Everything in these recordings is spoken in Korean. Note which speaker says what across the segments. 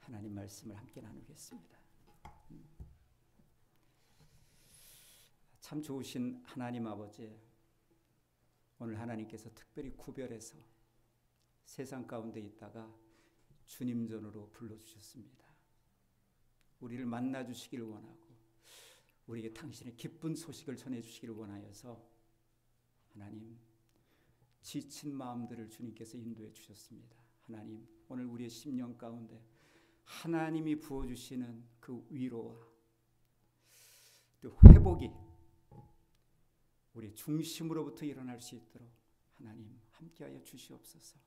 Speaker 1: 하나님 말씀을 함께 나누겠습니다. 참 좋으신 하나님 아버지, 오늘 하나님께서 특별히 구별해서 세상 가운데 있다가 주님 전으로 불러주셨습니다. 우리를 만나주시기를 원하고 우리에게 당신의 기쁜 소식을 전해주시기를 원하여서 하나님, 지친 마음들을 주님께서 인도해 주셨습니다. 하나님, 오늘 우리의 심령 가운데 하나님이 부어주시는 그 위로와 또 회복이 우리 중심으로부터 일어날 수 있도록 하나님 함께하여 주시옵소서.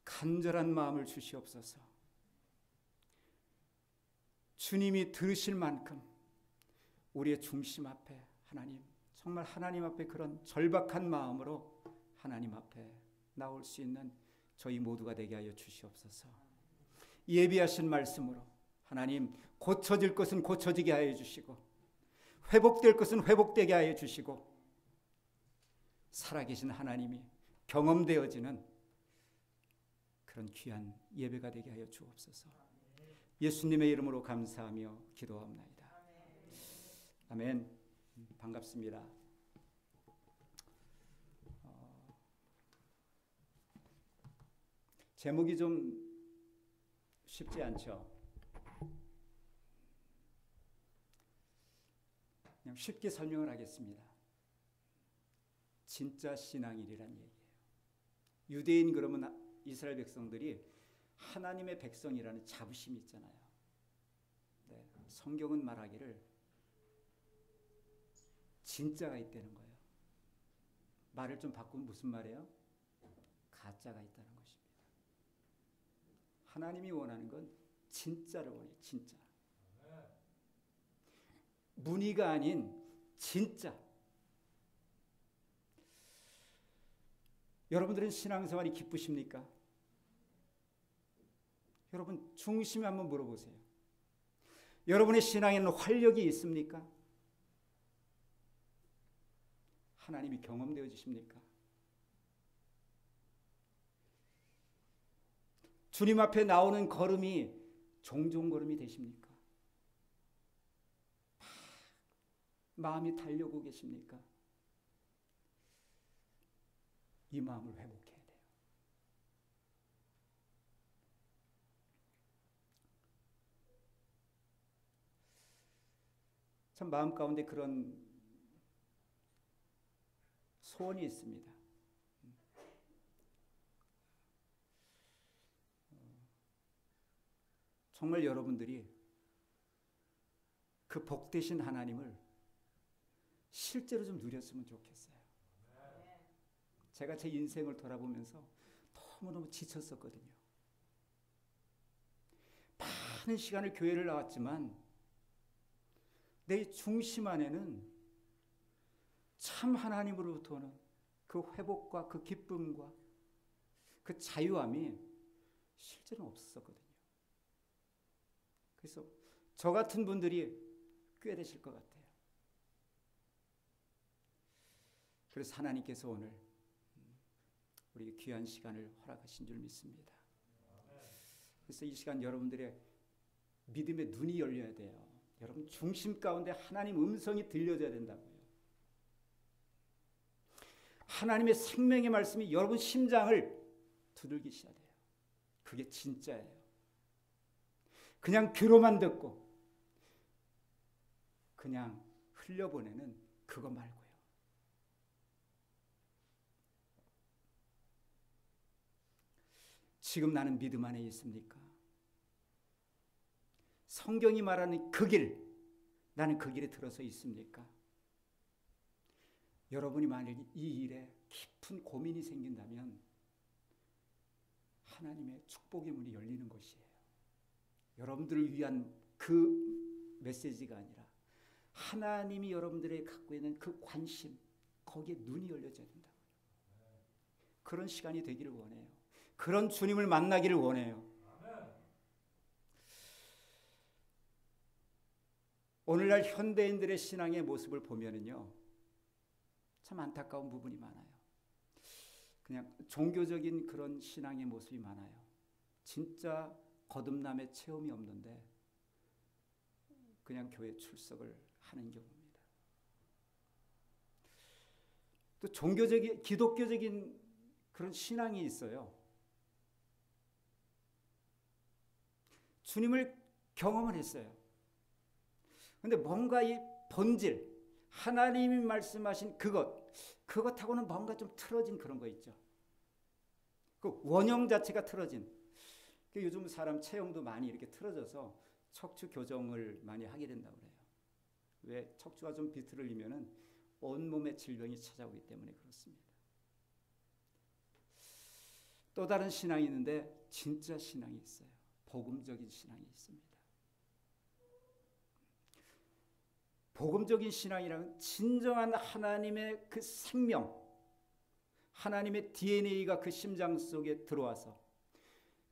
Speaker 1: 간절한 마음을 주시옵소서. 주님이 들으실 만큼 우리의 중심 앞에 하나님, 정말 하나님 앞에 그런 절박한 마음으로 하나님 앞에 나올 수 있는 저희 모두가 되게 하여 주시옵소서. 예비하신 말씀으로 하나님, 고쳐질 것은 고쳐지게 하여 주시고 회복될 것은 회복되게 하여 주시고 살아계신 하나님이 경험되어지는 그런 귀한 예배가 되게 하여 주옵소서. 예수님의 이름으로 감사하며 기도합나이다. 아멘. 반갑습니다. 제목이 좀 쉽지 않죠. 그냥 쉽게 설명을 하겠습니다. 진짜 신앙이란 얘기예요. 유대인 그러면 이스라엘 백성들이 하나님의 백성이라는 자부심이 있잖아요. 네, 성경은 말하기를 진짜가 있다는 거예요. 말을 좀 바꾸면 무슨 말이에요? 가짜가 있다는 것입니다. 하나님이 원하는 건 진짜를 원해요. 진짜. 무늬가 아닌 진짜. 여러분들은 신앙생활이 기쁘십니까? 여러분 중심에 한번 물어보세요. 여러분의 신앙에는 활력이 있습니까? 하나님이 경험되어지십니까? 주님 앞에 나오는 걸음이 종종 걸음이 되십니까? 마음이 달려오고 계십니까? 이 마음을 회복해야 돼요. 참 마음 가운데 그런 소원이 있습니다. 정말 여러분들이 그 복되신 하나님을 실제로 좀 누렸으면 좋겠어요. 제가 제 인생을 돌아보면서 너무너무 지쳤었거든요. 많은 시간을 교회를 나왔지만 내 중심 안에는 참 하나님으로부터 오는 그 회복과 그 기쁨과 그 자유함이 실제로는 없었거든요. 그래서 저 같은 분들이 꽤 되실 것 같아요. 그래서 하나님께서 오늘 우리 귀한 시간을 허락하신 줄 믿습니다. 그래서 이 시간 여러분들의 믿음의 눈이 열려야 돼요. 여러분 중심 가운데 하나님 음성이 들려져야 된다고요. 하나님의 생명의 말씀이 여러분 심장을 두들기셔야 돼요. 그게 진짜예요. 그냥 귀로만 듣고 그냥 흘려보내는 그거 말고요. 지금 나는 믿음 안에 있습니까? 성경이 말하는 그 길, 나는 그 길에 들어서 있습니까? 여러분이 만약 이 일에 깊은 고민이 생긴다면 하나님의 축복의 문이 열리는 것이에요. 여러분들을 위한 그 메시지가 아니라 하나님이 여러분들에게 갖고 있는 그 관심, 거기에 눈이 열려져야 된다고요. 그런 시간이 되기를 원해요. 그런 주님을 만나기를 원해요. 오늘날 현대인들의 신앙의 모습을 보면은요, 참 안타까운 부분이 많아요. 그냥 종교적인 그런 신앙의 모습이 많아요. 진짜 거듭남의 체험이 없는데 그냥 교회 출석을 하는 경우입니다. 또 종교적인, 기독교적인 그런 신앙이 있어요. 주님을 경험을 했어요. 근데 뭔가 이 본질, 하나님이 말씀하신 그것하고는 뭔가 좀 틀어진 그런 거 있죠. 그 원형 자체가 틀어진. 요즘 사람 체형도 많이 이렇게 틀어져서 척추 교정을 많이 하게 된다고 그래요. 왜? 척추가 좀 비틀리면은 온몸에 질병이 찾아오기 때문에 그렇습니다. 또 다른 신앙이 있는데 진짜 신앙이 있어요. 복음적인 신앙이 있습니다. 복음적인 신앙이란 진정한 하나님의 그 생명, 하나님의 DNA가 그 심장 속에 들어와서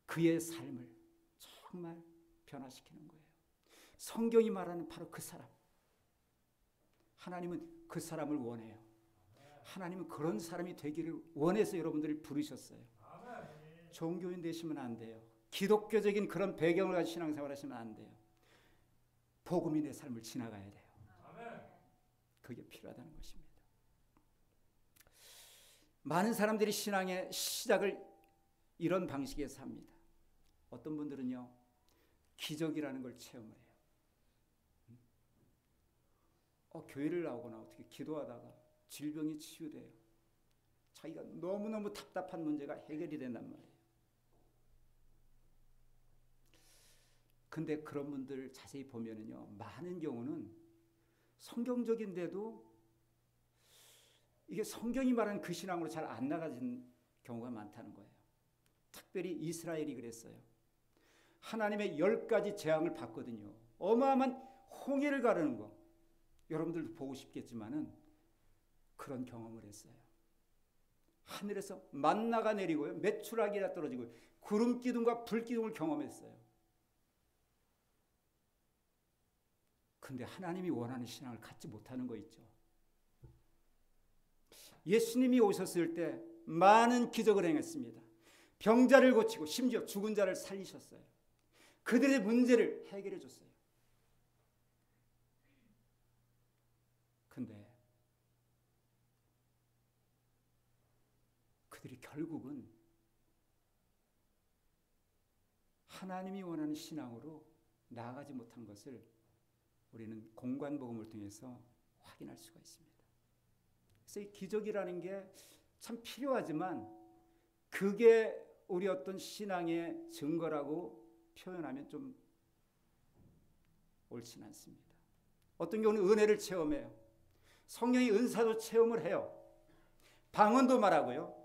Speaker 1: 그의 삶을 정말 변화시키는 거예요. 성경이 말하는 바로 그 사람. 하나님은 그 사람을 원해요. 하나님은 그런 사람이 되기를 원해서 여러분들이 부르셨어요. 종교인 되시면 안 돼요. 기독교적인 그런 배경을 가지고 신앙생활 하시면 안 돼요. 복음이 내 삶을 지나가야 돼요. 그게 필요하다는 것입니다. 많은 사람들이 신앙의 시작을 이런 방식에서 합니다. 어떤 분들은요, 기적이라는 걸 체험을 해요. 교회를 나오거나 어떻게 기도하다가 질병이 치유돼요. 자기가 너무너무 답답한 문제가 해결이 된단 말이에요. 근데 그런 분들 자세히 보면은요, 많은 경우는 성경적인데도 이게 성경이 말하는 그 신앙으로 잘 안 나가진 경우가 많다는 거예요. 특별히 이스라엘이 그랬어요. 하나님의 10가지 재앙을 받거든요. 어마어마한 홍해를 가르는 거. 여러분들도 보고 싶겠지만은 그런 경험을 했어요. 하늘에서 만나가 내리고요. 메추라기가 떨어지고 구름 기둥과 불 기둥을 경험했어요. 근데 하나님이 원하는 신앙을 갖지 못하는 거 있죠. 예수님이 오셨을 때 많은 기적을 행했습니다. 병자를 고치고 심지어 죽은 자를 살리셨어요. 그들의 문제를 해결해 줬어요. 근데 그들이 결국은 하나님이 원하는 신앙으로 나아가지 못한 것을 우리는 공관복음을 통해서 확인할 수가 있습니다. 그래서 이 기적이라는 게 참 필요하지만 그게 우리 어떤 신앙의 증거라고 표현하면 좀 옳지는 않습니다. 어떤 경우는 은혜를 체험해요. 성령의 은사도 체험을 해요. 방언도 말하고요.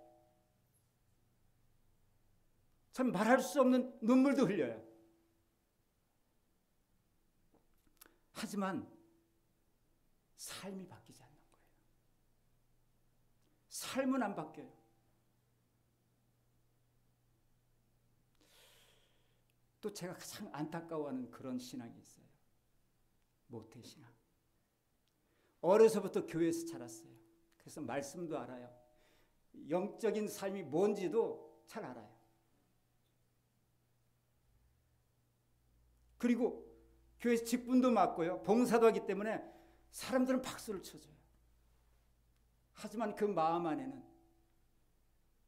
Speaker 1: 참 말할 수 없는 눈물도 흘려요. 하지만 삶이 바뀌지 않는 거예요. 삶은 안 바뀌어요. 또 제가 가장 안타까워하는 그런 신앙이 있어요. 모태신앙. 어려서부터 교회에서 자랐어요. 그래서 말씀도 알아요. 영적인 삶이 뭔지도 잘 알아요. 그리고 교회에서 직분도 맡고요. 봉사도 하기 때문에 사람들은 박수를 쳐줘요. 하지만 그 마음 안에는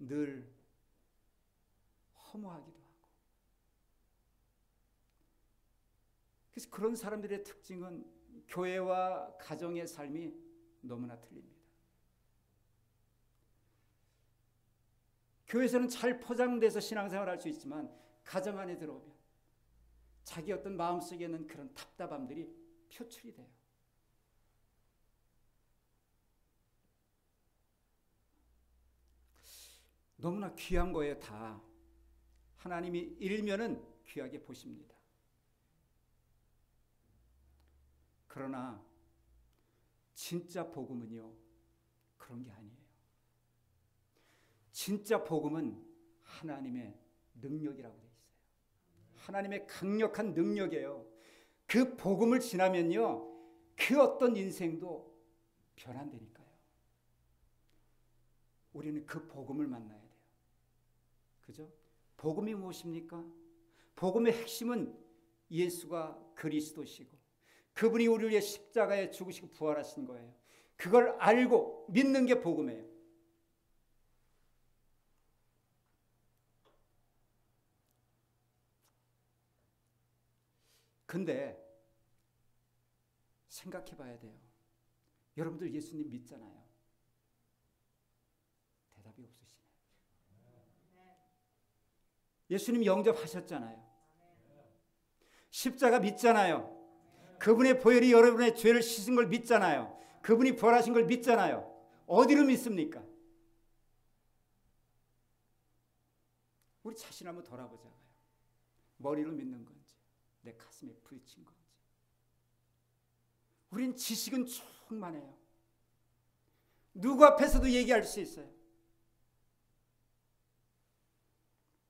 Speaker 1: 늘 허무하기도 하고. 그래서 그런 사람들의 특징은 교회와 가정의 삶이 너무나 틀립니다. 교회에서는 잘 포장돼서 신앙생활을 할 수 있지만 가정 안에 들어오면 자기 어떤 마음속에 있는 그런 답답함들이 표출이 돼요. 너무나 귀한 거예요, 다. 하나님이 일면은 귀하게 보십니다. 그러나 진짜 복음은요, 그런 게 아니에요. 진짜 복음은 하나님의 능력이라고 되어 있어요. 하나님의 강력한 능력이에요. 그 복음을 지나면요, 그 어떤 인생도 변한다니까요. 우리는 그 복음을 만나야 돼요. 그죠? 복음이 무엇입니까? 복음의 핵심은 예수가 그리스도시고 그분이 우리를 위해 십자가에 죽으시고 부활하신 거예요. 그걸 알고 믿는 게 복음이에요. 근데 생각해 봐야 돼요. 여러분들 예수님 믿잖아요. 대답이 없으시네. 예수님 영접하셨잖아요. 십자가 믿잖아요. 그분의 보혈이 여러분의 죄를 씻은 걸 믿잖아요. 그분이 부활하신 걸 믿잖아요. 어디로 믿습니까? 우리 자신 한번 돌아보자고요. 머리로 믿는 건지 내 가슴에 부딪힌 건지. 우린 지식은 충만해요. 누구 앞에서도 얘기할 수 있어요.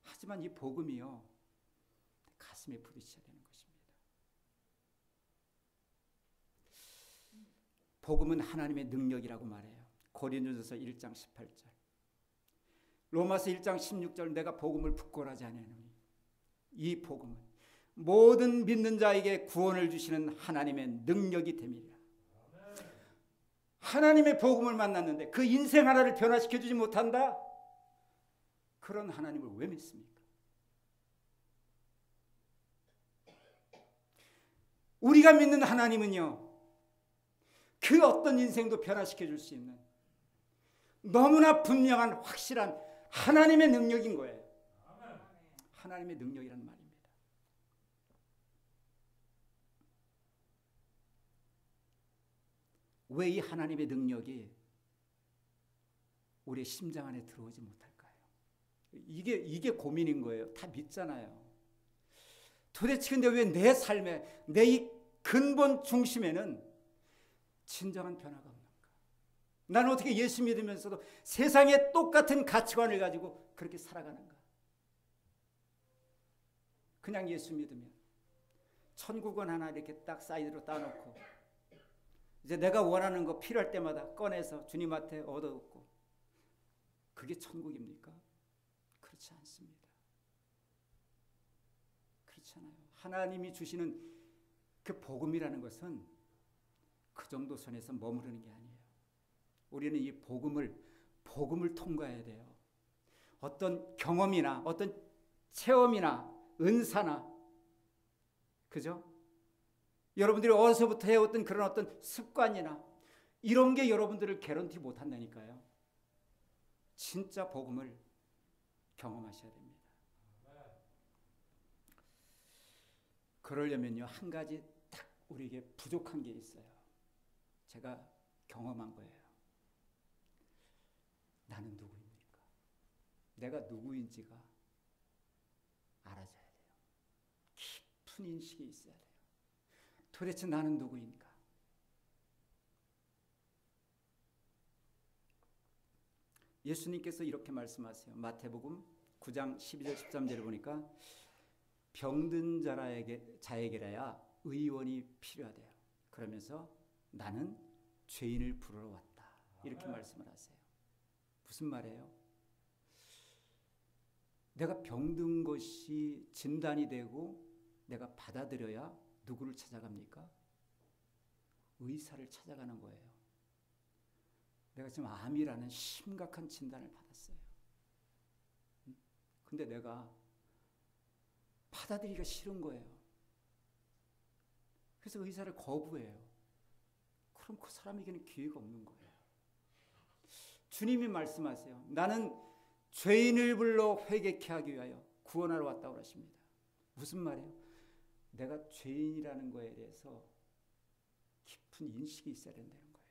Speaker 1: 하지만 이 복음이요, 가슴에 부딪혀야 되는 것입니다. 복음은 하나님의 능력이라고 말해요. 고린도전서 1장 18절, 로마서 1장 16절, 내가 복음을 부끄러워하지 아니하노니 이 복음은 모든 믿는 자에게 구원을 주시는 하나님의 능력이 됨이라. 하나님의 복음을 만났는데 그 인생 하나를 변화시켜주지 못한다? 그런 하나님을 왜 믿습니까? 우리가 믿는 하나님은요, 그 어떤 인생도 변화시켜줄 수 있는 너무나 분명한 확실한 하나님의 능력인 거예요. 하나님의 능력이란 말입니다. 왜 이 하나님의 능력이 우리의 심장 안에 들어오지 못할까요? 이게 고민인 거예요. 다 믿잖아요. 도대체 근데 왜 내 삶에, 내 이 근본 중심에는 진정한 변화가 없는가? 나는 어떻게 예수 믿으면서도 세상에 똑같은 가치관을 가지고 그렇게 살아가는가? 그냥 예수 믿으면 천국은 하나 이렇게 딱 사이드로 따놓고 이제 내가 원하는 거 필요할 때마다 꺼내서 주님한테 얻어놓고 그게 천국입니까? 그렇지 않습니다. 그렇잖아요. 하나님이 주시는 그 복음이라는 것은 그 정도 선에서 머무르는 게 아니에요. 우리는 이 복음을 통과해야 돼요. 어떤 경험이나 어떤 체험이나 은사나, 그죠? 여러분들이 어려서부터 해왔던 그런 어떤 습관이나 이런 게 여러분들을 개런티 못한다니까요. 진짜 복음을 경험하셔야 됩니다. 그러려면요, 한 가지 딱 우리에게 부족한 게 있어요. 제가 경험한 거예요. 나는 누구입니까? 내가 누구인지가 알아져야 돼요. 깊은 인식이 있어야 돼요. 도대체 나는 누구인가? 예수님께서 이렇게 말씀하세요. 마태복음 9장 12절 13절을 보니까 병든 자에게라야 의원이 필요하대요. 그러면서 나는 죄인을 부르러 왔다. 이렇게 말씀을 하세요. 무슨 말이에요? 내가 병든 것이 진단이 되고 내가 받아들여야 누구를 찾아갑니까? 의사를 찾아가는 거예요. 내가 지금 암이라는 심각한 진단을 받았어요. 근데 내가 받아들이기가 싫은 거예요. 그래서 의사를 거부해요. 그럼 그 사람에게는 기회가 없는 거예요. 주님이 말씀하세요. 나는 죄인을 불러 회개케 하기 위하여 구원하러 왔다고 하십니다. 무슨 말이에요? 내가 죄인이라는 거에 대해서 깊은 인식이 있어야 된다는 거예요.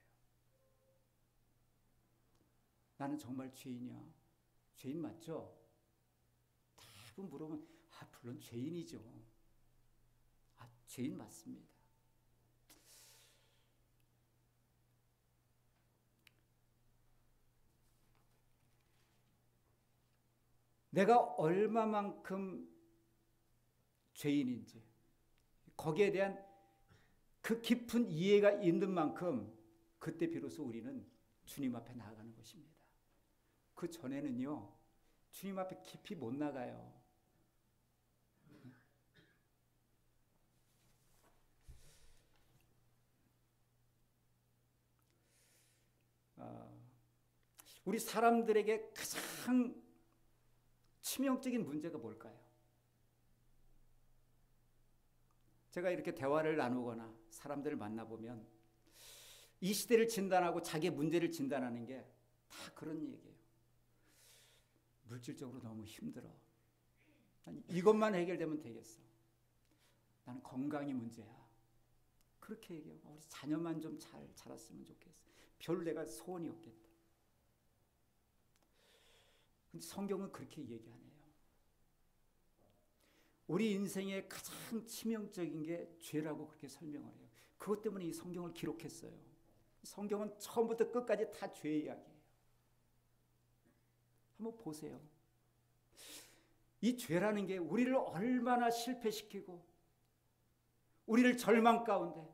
Speaker 1: 나는 정말 죄인이야. 죄인 맞죠? 대부분 물어보면 물론 죄인이죠. 죄인 맞습니다. 내가 얼마만큼 죄인인지 거기에 대한 그 깊은 이해가 있는 만큼 그때 비로소 우리는 주님 앞에 나아가는 것입니다. 그 전에는요, 주님 앞에 깊이 못 나가요. 우리 사람들에게 가장 치명적인 문제가 뭘까요? 제가 이렇게 대화를 나누거나 사람들을 만나보면 이 시대를 진단하고 자기의 문제를 진단하는 게 다 그런 얘기예요. 물질적으로 너무 힘들어. 이것만 해결되면 되겠어. 나는 건강이 문제야. 그렇게 얘기하고 우리 자녀만 좀 잘 자랐으면 좋겠어. 별 내가 소원이 없겠다. 근데 성경은 그렇게 얘기 안 해요. 우리 인생의 가장 치명적인 게 죄라고 그렇게 설명을 해요. 그것 때문에 이 성경을 기록했어요. 성경은 처음부터 끝까지 다 죄 이야기예요. 한번 보세요. 이 죄라는 게 우리를 얼마나 실패시키고 우리를 절망 가운데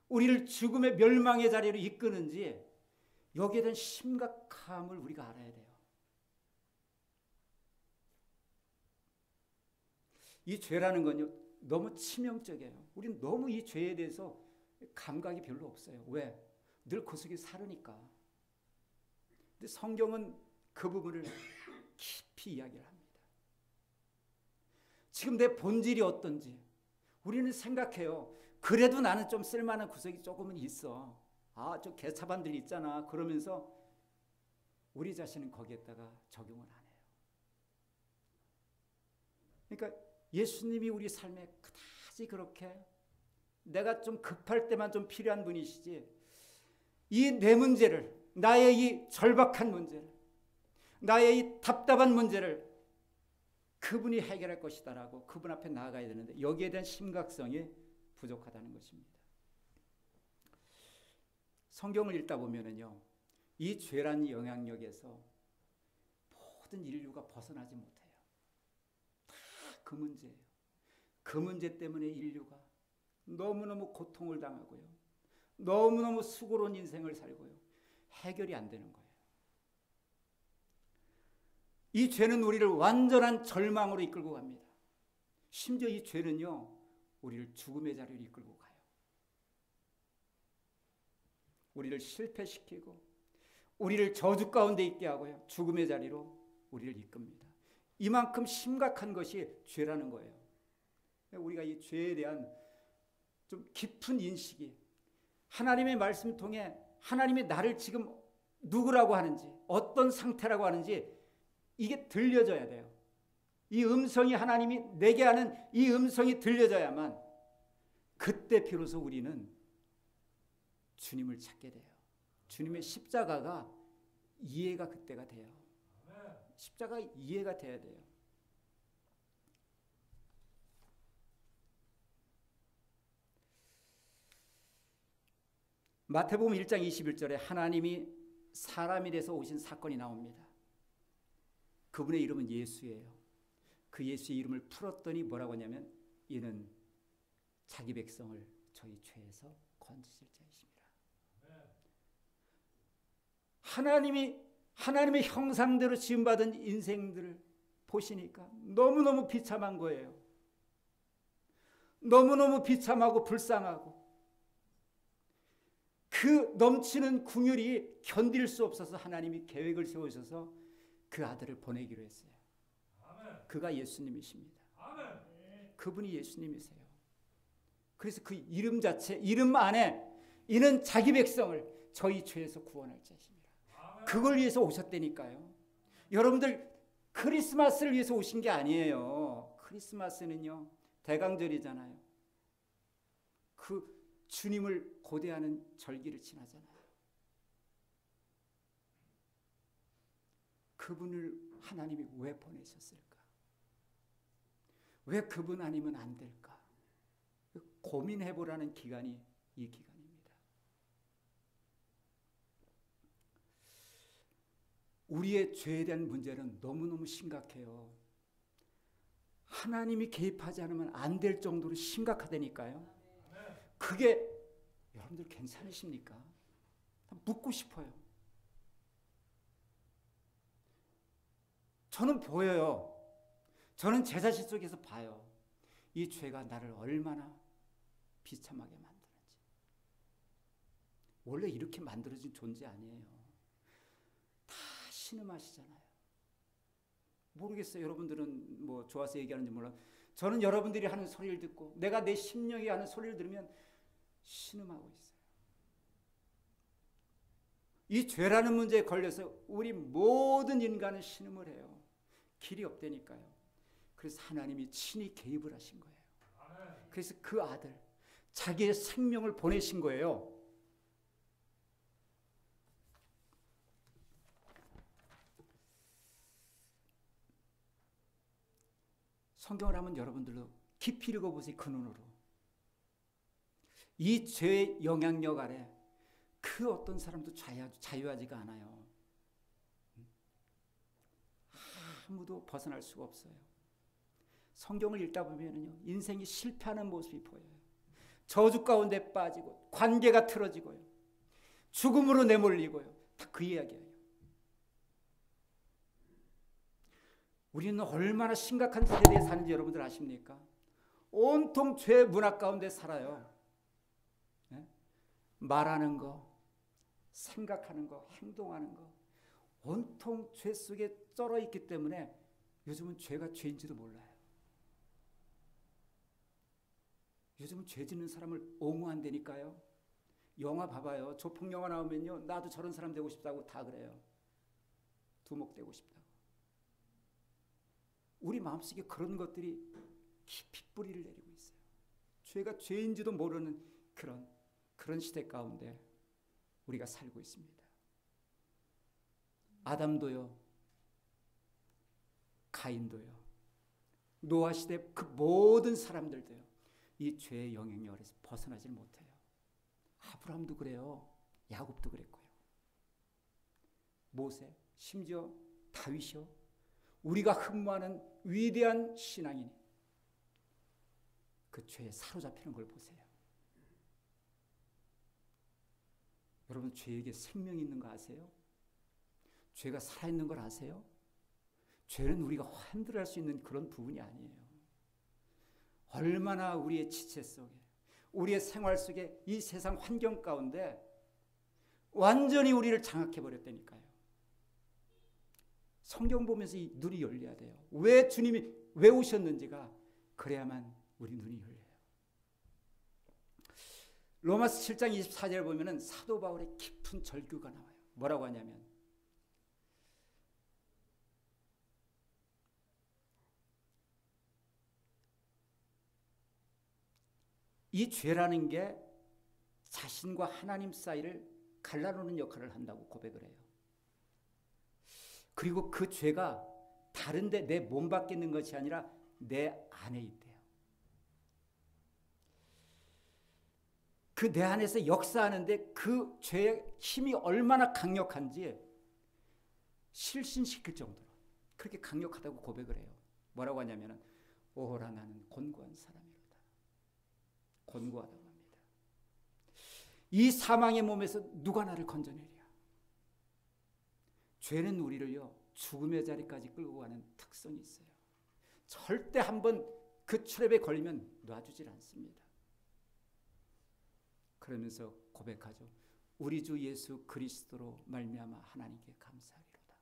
Speaker 1: 우리를 죽음의 멸망의 자리로 이끄는지 여기에 대한 심각함을 우리가 알아야 돼요. 이 죄라는 건요 너무 치명적이에요. 우리는 너무 이 죄에 대해서 감각이 별로 없어요. 왜? 늘 그 속에 살으니까. 근데 성경은 그 부분을 깊이 이야기를 합니다. 지금 내 본질이 어떤지 우리는 생각해요. 그래도 나는 좀 쓸만한 구석이 조금은 있어. 저 개차반들 있잖아. 그러면서 우리 자신은 거기에다가 적용을 안 해요. 그러니까 예수님이 우리 삶에 그다지 그렇게 내가 좀 급할 때만 좀 필요한 분이시지 이 내 문제를 나의 이 절박한 문제를 나의 이 답답한 문제를 그분이 해결할 것이다라고 그분 앞에 나아가야 되는데 여기에 대한 심각성이 부족하다는 것입니다. 성경을 읽다 보면은요 이 죄란 영향력에서 모든 인류가 벗어나지 못해요. 다 그 문제예요. 그 문제 때문에 인류가 너무너무 고통을 당하고요. 너무너무 수고로운 인생을 살고요. 해결이 안 되는 거예요. 이 죄는 우리를 완전한 절망으로 이끌고 갑니다. 심지어 이 죄는요 우리를 죽음의 자리로 이끌고 가요. 우리를 실패시키고 우리를 저주 가운데 있게 하고요. 죽음의 자리로 우리를 이끕니다. 이만큼 심각한 것이 죄라는 거예요. 우리가 이 죄에 대한 좀 깊은 인식이 하나님의 말씀을 통해 하나님이 나를 지금 누구라고 하는지 어떤 상태라고 하는지 이게 들려져야 돼요. 이 음성이 하나님이 내게 하는 이 음성이 들려져야만 그때 비로소 우리는 주님을 찾게 돼요. 주님의 십자가가 이해가 그때가 돼요. 십자가 이해가 돼야 돼요. 마태복음 1장 21절에 하나님이 사람이 돼서 오신 사건이 나옵니다. 그분의 이름은 예수예요. 그 예수의 이름을 풀었더니 뭐라고 하냐면 이는 자기 백성을 저희 죄에서 건지실 자이십니다. 하나님의 형상대로 지음받은 인생들을 보시니까 너무너무 비참한 거예요. 너무너무 비참하고 불쌍하고 그 넘치는 궁율이 견딜 수 없어서 하나님이 계획을 세우셔서 그 아들을 보내기로 했어요. 그가 예수님이십니다. 그분이 예수님이세요. 그래서 그 이름 자체, 이름 안에 이는 자기 백성을 저희 죄에서 구원할 자십니다. 그걸 위해서 오셨다니까요. 여러분들 크리스마스를 위해서 오신 게 아니에요. 크리스마스는요 대강절이잖아요. 그 주님을 고대하는 절기를 지나잖아요. 그분을 하나님이 왜 보내셨을까? 왜 그분 아니면 안 될까? 고민해보라는 기간이 이 기간입니다. 우리의 죄에 대한 문제는 너무너무 심각해요. 하나님이 개입하지 않으면 안 될 정도로 심각하다니까요. 그게 여러분들 괜찮으십니까? 묻고 싶어요. 저는 보여요. 저는 제 자신 속에서 봐요. 이 죄가 나를 얼마나 비참하게 만드는지. 원래 이렇게 만들어진 존재 아니에요. 다 신음하시잖아요. 모르겠어요. 여러분들은 뭐 좋아서 얘기하는지 몰라. 저는 여러분들이 하는 소리를 듣고 내가 내 심령이 하는 소리를 들으면 신음하고 있어요. 이 죄라는 문제에 걸려서 우리 모든 인간은 신음을 해요. 길이 없다니까요. 그래서 하나님이 친히 개입을 하신 거예요. 그래서 그 아들, 자기의 생명을 보내신 거예요. 성경을 한번 여러분들도 깊이 읽어보세요. 그 눈으로. 이 죄의 영향력 아래 그 어떤 사람도 자유하지가 않아요. 아무도 벗어날 수가 없어요. 성경을 읽다 보면요, 인생이 실패하는 모습이 보여요. 저주 가운데 빠지고 관계가 틀어지고요, 죽음으로 내몰리고요. 다 그 이야기예요. 우리는 얼마나 심각한 세대에 사는지 여러분들 아십니까? 온통 죄 문화 가운데 살아요. 네? 말하는 거, 생각하는 거, 행동하는 거 온통 죄 속에 쩔어 있기 때문에 요즘은 죄가 죄인지도 몰라요. 요즘은 죄 짓는 사람을 옹호한다니까요. 영화 봐봐요. 조폭 영화 나오면요, 나도 저런 사람 되고 싶다고 다 그래요. 두목되고 싶다고. 우리 마음속에 그런 것들이 깊이 뿌리를 내리고 있어요. 죄가 죄인지도 모르는 그런 시대 가운데 우리가 살고 있습니다. 아담도요, 가인도요, 노아 시대 그 모든 사람들도요, 이 죄의 영향력에서 벗어나질 못해요. 아브라함도 그래요. 야곱도 그랬고요. 모세, 심지어 다윗이요, 우리가 흠모하는 위대한 신앙인이 그 죄에 사로잡히는 걸 보세요. 여러분, 죄에게 생명이 있는 거 아세요? 죄가 살아있는 걸 아세요? 죄는 우리가 흔들할 수 있는 그런 부분이 아니에요. 얼마나 우리의 지체 속에, 우리의 생활 속에, 이 세상 환경 가운데 완전히 우리를 장악해버렸다니까요. 성경 보면서 이 눈이 열려야 돼요. 왜 주님이 왜 오셨는지가 그래야만 우리 눈이 열려요. 로마서 7장 24절을 보면은 사도 바울의 깊은 절규가 나와요. 뭐라고 하냐면, 이 죄라는 게 자신과 하나님 사이를 갈라놓는 역할을 한다고 고백을 해요. 그리고 그 죄가 다른데 내 몸 밖에 있는 것이 아니라 내 안에 있대요. 그 내 안에서 역사하는데 그 죄의 힘이 얼마나 강력한지 실신시킬 정도로 그렇게 강력하다고 고백을 해요. 뭐라고 하냐면, 오호라 나는 곤고한 사람이로다. 곤고하다고 합니다. 이 사망의 몸에서 누가 나를 건져내랴. 죄는 우리를요, 죽음의 자리까지 끌고 가는 특성이 있어요. 절대 한번 그 트랩에 걸리면 놔주질 않습니다. 그러면서 고백하죠. 우리 주 예수 그리스도로 말미암아 하나님께 감사하리로다.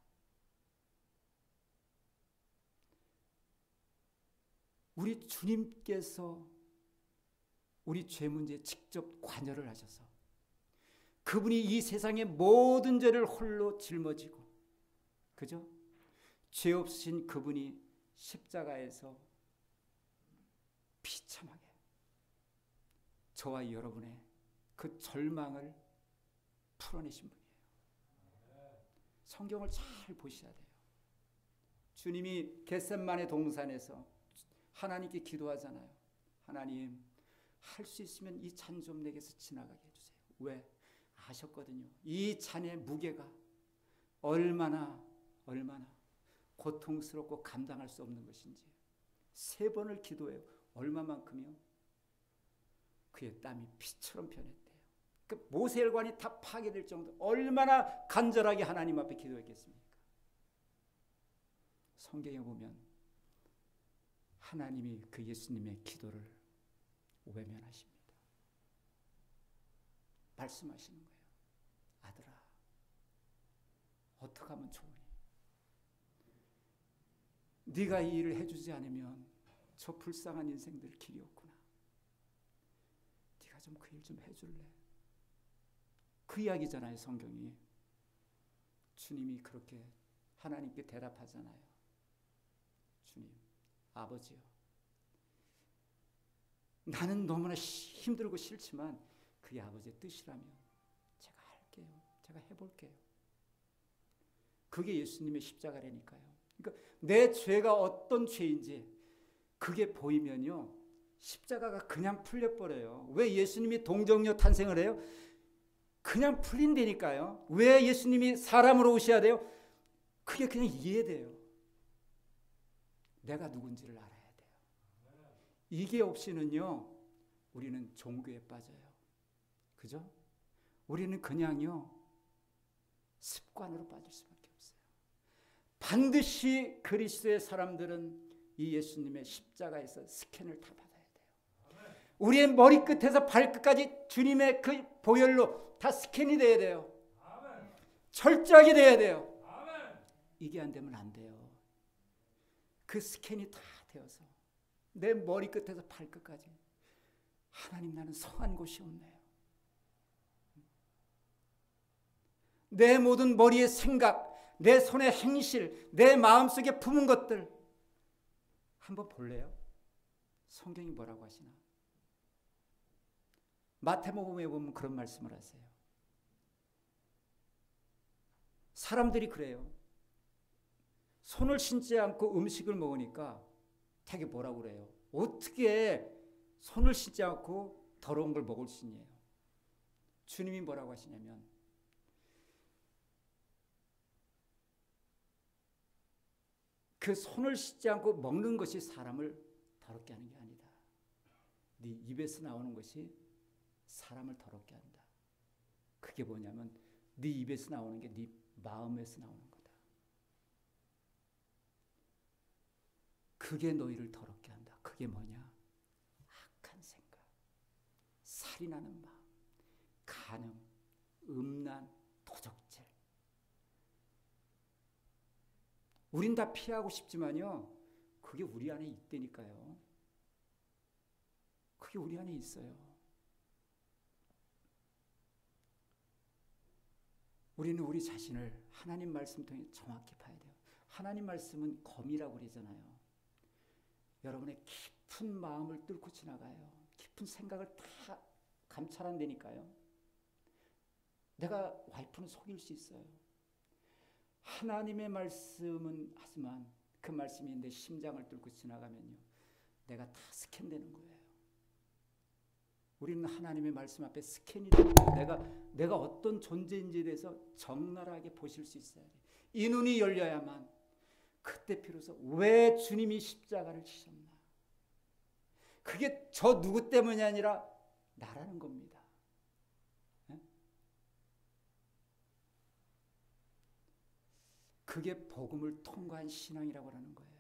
Speaker 1: 우리 주님께서 우리 죄 문제에 직접 관여를 하셔서 그분이 이 세상의 모든 죄를 홀로 짊어지고, 그죠? 죄 없으신 그분이 십자가에서 비참하게 저와 여러분의 그 절망을 풀어내신 분이에요. 성경을 잘 보셔야 돼요. 주님이 겟셋마네 동산에서 하나님께 기도하잖아요. 하나님, 할 수 있으면 이 잔 좀 내게서 지나가게 해주세요. 왜? 아셨거든요. 이 잔의 무게가 얼마나 고통스럽고 감당할 수 없는 것인지. 3번을 기도해요. 얼마만큼이요? 그의 땀이 피처럼 변했대요. 그 모세혈관이 다 파괴될 정도, 얼마나 간절하게 하나님 앞에 기도했겠습니까? 성경에 보면 하나님이 그 예수님의 기도를 외면하십니다. 말씀하시는 거예요. 아들아, 어떻게 하면 좋으니? 네가 이 일을 해주지 않으면 저 불쌍한 인생들 길이 없구나. 네가 좀 그 일 좀 해줄래? 그 이야기잖아요, 성경이. 주님이 그렇게 하나님께 대답하잖아요. 주님, 아버지요, 나는 너무나 힘들고 싫지만 그게 아버지의 뜻이라면 제가 할게요. 제가 해볼게요. 그게 예수님의 십자가라니까요. 그러니까 내 죄가 어떤 죄인지 그게 보이면요, 십자가가 그냥 풀려버려요. 왜 예수님이 동정녀 탄생을 해요? 그냥 풀린다니까요. 왜 예수님이 사람으로 오셔야 돼요? 그게 그냥 이해돼요. 내가 누군지를 알아야 돼요. 이게 없이는요, 우리는 종교에 빠져요. 그죠? 우리는 그냥요, 습관으로 빠질 수밖에 없어요. 반드시 그리스도의 사람들은 이 예수님의 십자가에서 스캔을 다 받아야 돼요. 우리의 머리끝에서 발끝까지 주님의 그 보혈로 다 스캔이 돼야 돼요. 철저하게 돼야 돼요. 이게 안 되면 안 돼요. 그 스캔이 다 되어서 내 머리끝에서 발끝까지, 하나님, 나는 성한 곳이 없네요. 내 모든 머리의 생각, 내 손의 행실, 내 마음속에 품은 것들 한번 볼래요? 성경이 뭐라고 하시나? 마태복음에 보면 그런 말씀을 하세요. 사람들이 그래요. 손을 씻지 않고 음식을 먹으니까 되게 뭐라고 그래요? 어떻게 손을 씻지 않고 더러운 걸 먹을 수 있냐요? 주님이 뭐라고 하시냐면, 그 손을 씻지 않고 먹는 것이 사람을 더럽게 하는 게 아니다. 네 입에서 나오는 것이 사람을 더럽게 한다. 그게 뭐냐면 네 입에서 나오는 게 네 마음에서 나오는 거다. 그게 너희를 더럽게 한다. 그게 뭐냐? 악한 생각, 살인하는 마음, 간음, 음란, 도적질. 우린 다 피하고 싶지만요, 그게 우리 안에 있다니까요. 그게 우리 안에 있어요. 우리는 우리 자신을 하나님 말씀 통해 정확히 봐야 돼요. 하나님 말씀은 검이라고 그러잖아요. 여러분의 깊은 마음을 뚫고 지나가요. 깊은 생각을 다 감찰한다니까요. 내가 와이프는 속일 수 있어요. 하나님의 말씀은 하지만 그 말씀이 내 심장을 뚫고 지나가면요, 내가 다 스캔되는 거예요. 우리는 하나님의 말씀 앞에 스캔이 되고 내가 어떤 존재인지에 대해서 적나라하게 보실 수 있어야 돼요. 이 눈이 열려야만 그때 비로소 왜 주님이 십자가를 지셨나? 그게 저 누구 때문이 아니라 나라는 겁니다. 네? 그게 복음을 통과한 신앙이라고 하는 거예요.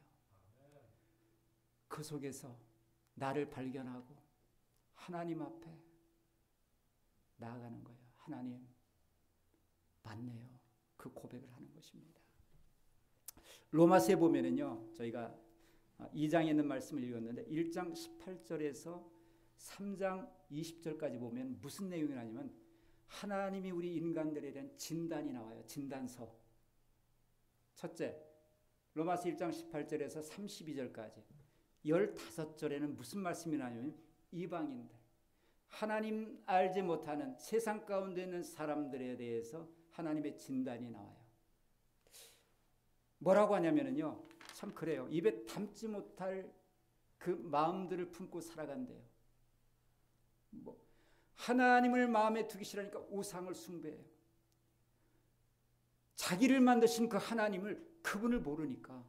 Speaker 1: 그 속에서 나를 발견하고 하나님 앞에 나아가는 거예요. 하나님, 맞네요. 그 고백을 하는 것입니다. 로마서에 보면은요, 저희가 2장에 있는 말씀을 읽었는데 1장 18절에서 3장 20절까지 보면 무슨 내용이 나냐면 하나님이 우리 인간들에 대한 진단이 나와요. 진단서. 첫째, 로마서 1장 18절에서 32절까지 15절에는 무슨 말씀이 나냐면 이방인들, 하나님 알지 못하는 세상 가운데 있는 사람들에 대해서 하나님의 진단이 나와요. 뭐라고 하냐면요, 참 그래요. 입에 담지 못할 그 마음들을 품고 살아간대요. 하나님을 마음에 두기 싫으니까 우상을 숭배해요. 자기를 만드신 그 하나님을, 그분을 모르니까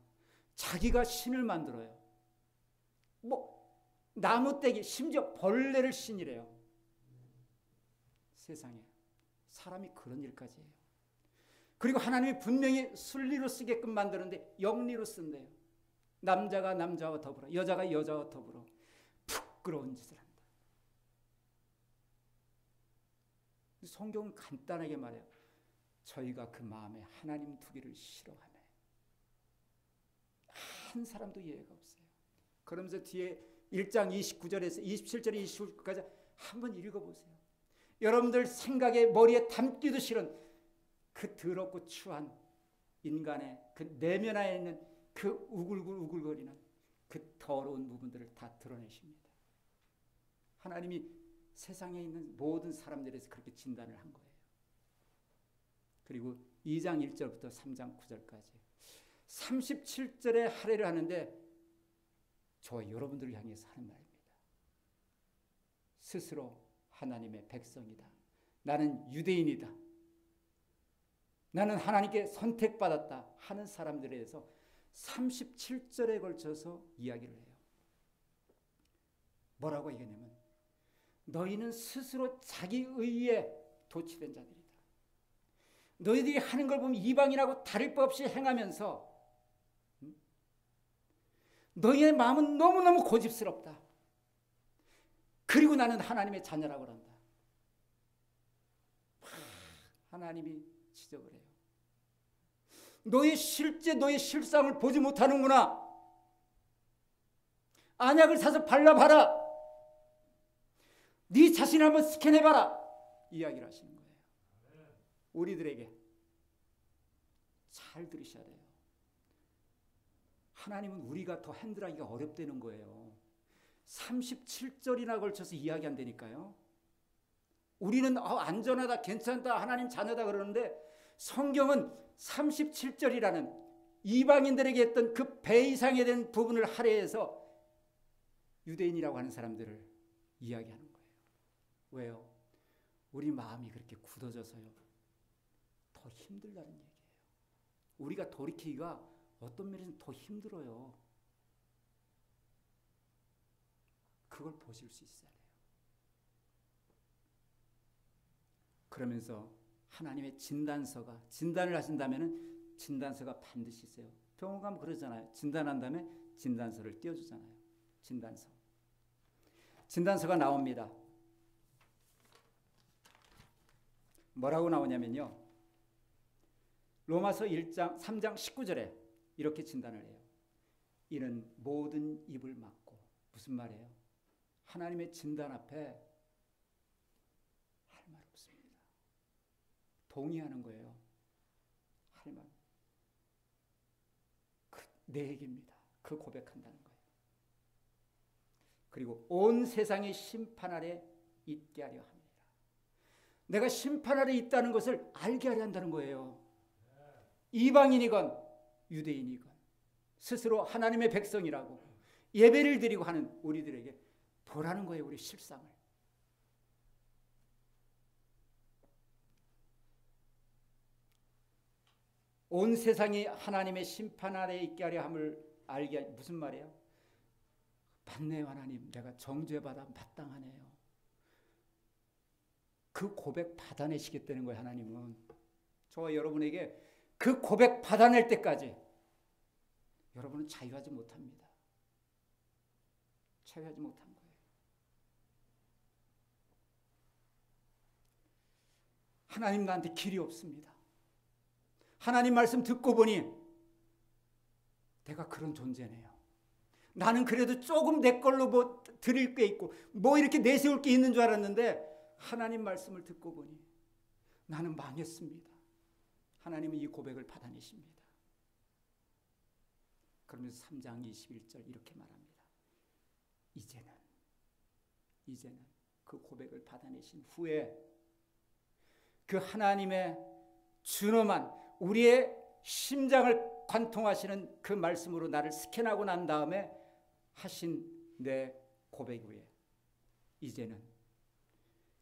Speaker 1: 자기가 신을 만들어요. 나무떼기, 심지어 벌레를 신이래요. 세상에 사람이 그런 일까지 해요. 그리고 하나님이 분명히 순리로 쓰게끔 만드는데 영리로 쓴대요. 남자가 남자와 더불어, 여자가 여자와 더불어 부끄러운 짓을 한다. 성경은 간단하게 말해요. 저희가 그 마음에 하나님 두기를 싫어하네. 한 사람도 이해가 없어요. 그러면서 뒤에 1장 29절에서 27절에 29절까지 한번 읽어보세요. 여러분들 생각에 머리에 담기도 싫은 그 더럽고 추한 인간의 그 내면에 있는 그 우글우글거리는 그 더러운 부분들을 다 드러내십니다. 하나님이 세상에 있는 모든 사람들에서 그렇게 진단을 한 거예요. 그리고 2장 1절부터 3장 9절까지 37절에 할애를 하는데 저와 여러분들을 향해서 하는 말입니다. 스스로 하나님의 백성이다. 나는 유대인이다. 나는 하나님께 선택받았다 하는 사람들에 대해서 37절에 걸쳐서 이야기를 해요. 뭐라고 얘기하냐면 너희는 스스로 자기 의에 도취된 자들이다. 너희들이 하는 걸 보면 이방인하고 다를 바 없이 행하면서 너희의 마음은 너무너무 고집스럽다. 그리고 나는 하나님의 자녀라고 한다. 하나님이 지적을 해요. 너의 실상을 보지 못하는구나. 안약을 사서 발라봐라. 네 자신을 한번 스캔해봐라. 이야기를 하시는 거예요. 우리들에게 잘 들으셔야 돼요. 하나님은 우리가 더 핸들하기가 어렵다는 거예요. 37절이나 걸쳐서 이야기한다니까요. 우리는 안전하다, 괜찮다, 하나님 자녀다 그러는데 성경은 37절이라는 이방인들에게 했던 그 배 이상에 된 부분을 할애해서 유대인이라고 하는 사람들을 이야기하는 거예요. 왜요? 우리 마음이 그렇게 굳어져서요. 더 힘들다는 얘기예요. 우리가 돌이키기가 어떤 면에서는 더 힘들어요. 그걸 보실 수 있어야 돼요. 그러면서 하나님의 진단을 하신다면 진단서가 반드시 있어요. 병원 가면 그러잖아요. 진단한 다음에 진단서를 띄워주잖아요. 진단서가 나옵니다. 뭐라고 나오냐면요. 로마서 1장 3장 19절에 이렇게 진단을 해요. 이는 모든 입을 막고, 무슨 말이에요? 하나님의 진단 앞에 할 말 없습니다. 동의하는 거예요. 할 말. 내 얘기입니다. 그 고백한다는 거예요. 그리고 온 세상의 심판 아래 있게 하려 합니다. 내가 심판 아래 있다는 것을 알게 하려 한다는 거예요. 이방인이건 유대인이건 스스로 하나님의 백성이라고 예배를 드리고 하는 우리들에게 보라는 거예요. 우리 실상을. 온 세상이 하나님의 심판 아래 있게 하려 함을 알게 무슨 말이에요? 맞네요. 하나님, 내가 정죄받아 마땅하네요. 그 고백 받아내시겠다는 거예요. 하나님은 저와 여러분에게 그 고백 받아낼 때까지 여러분은 자유하지 못합니다. 자유하지 못한 거예요. 하나님, 나한테 길이 없습니다. 하나님 말씀 듣고 보니 내가 그런 존재네요. 나는 그래도 조금 내 걸로 뭐 드릴 게 있고 뭐 이렇게 내세울 게 있는 줄 알았는데 하나님 말씀을 듣고 보니 나는 망했습니다. 하나님은 이 고백을 받아내십니다. 그러면서 3장 21절 이렇게 말합니다. 이제는 그 고백을 받아내신 후에 그 하나님의 준엄한 우리의 심장을 관통하시는 그 말씀으로 나를 스캔하고 난 다음에 하신 내 고백 후에 이제는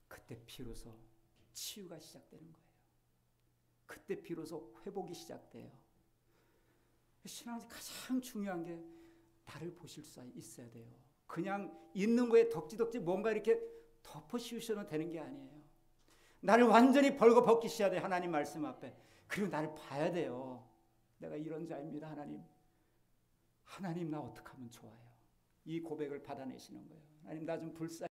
Speaker 1: 그때 비로소 치유가 시작되는 거예요. 그때 비로소 회복이 시작돼요. 신앙에서 가장 중요한 게 나를 보실 수 있어야 돼요. 그냥 있는 거에 덕지덕지 뭔가 이렇게 덮어 씌우셔도 되는 게 아니에요. 나를 완전히 벌거벗기셔야 돼요. 하나님 말씀 앞에. 그리고 나를 봐야 돼요. 내가 이런 자입니다. 하나님 나 어떻게 하면 좋아요? 이 고백을 받아내시는 거예요. 하나님 나 좀 불쌍히